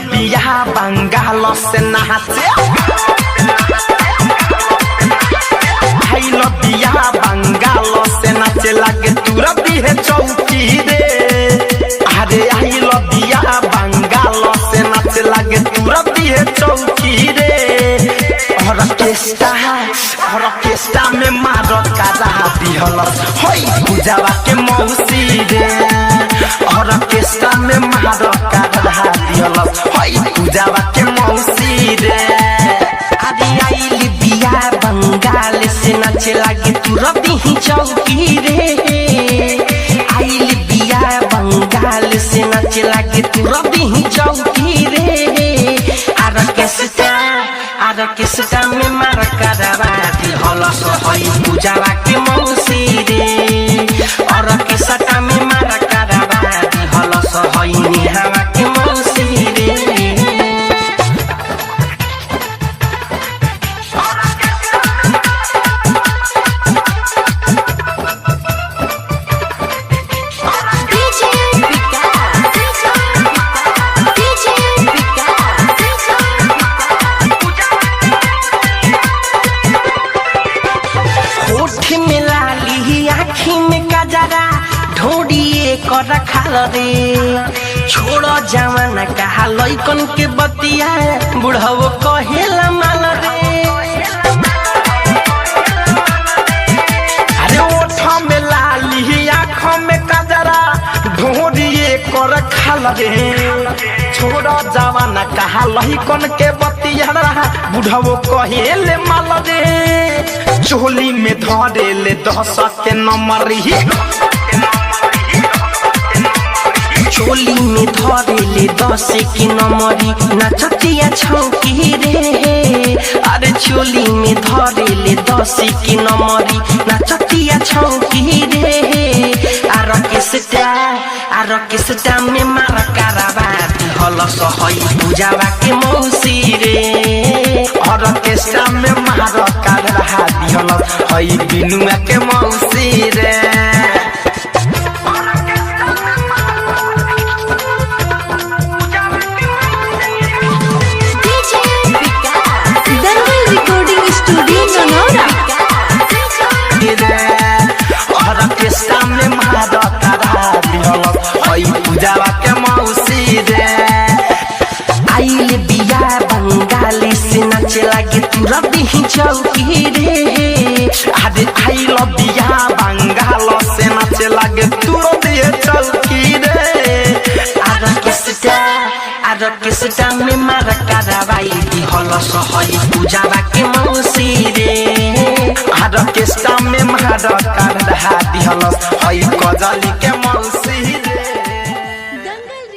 बिया बंगाल से नाचे आइलो बिया बंगाल से नाचे लगे तुरा दिहे चौकी रे अरे आइलो बिया बंगाल से नाचे लगे तुरा दिहे चौकी रे ऑर्केस्ट्रा में मारो कारा दिहल होई पूजावा के मौसी रे ऑर्केस्ट्रा में मारो कारा दिहल होई पूजावा के मौसी रे अरे आइली बिया बंगाल से नाचे लगे तुरा दिही चौकी रे आइली बिया बंगाल से नाचे लगे तुरा दिही चौकी रे ऑर्केस्ट्रा में मार करावा दिहल होई पूजावा के मौसी रे ऑर्केस्ट्रा में मार करावा दिहल होई निहावा के मौसी रे रखा रे छोड़ो जवाना कहा लइकन के बतिया बुढ़ाओ कहेला माल रे अरे ओठ में लाली आँख में कजरा ढोरिए कर खाल रे छोड़ो जवाना कहा लइकन के बतिया बुढ़ाओ कहेले माल रे चोली में धरे ले 10 के नंबर चोली में धरेले 10 की नंबरी नचतिया छौकी रे अरे चोली में धरेले 10 की नंबरी नचतिया छौकी रे ऑर्केस्ट्रा में मार करावा दिहल होई पूजावा के मौसी रे ऑर्केस्ट्रा में मार करावा दिहल होई बिनुआ के मौसी रे ऑर्केस्ट्रा में मार करा दिहल होई पूजावा के मौसी रे आइल बिया बंगाली से नाचे लगे तुरा दिही चौकी रे अरे आइल बिया बंगाल से नाचे लगे तुरा दिहे चौकी रे ऑर्केस्ट्रा में मार करावाई दिहल होई पूजावा के मौसी रे ऑर्केस्ट्रा में मार करा दिहल होई कजली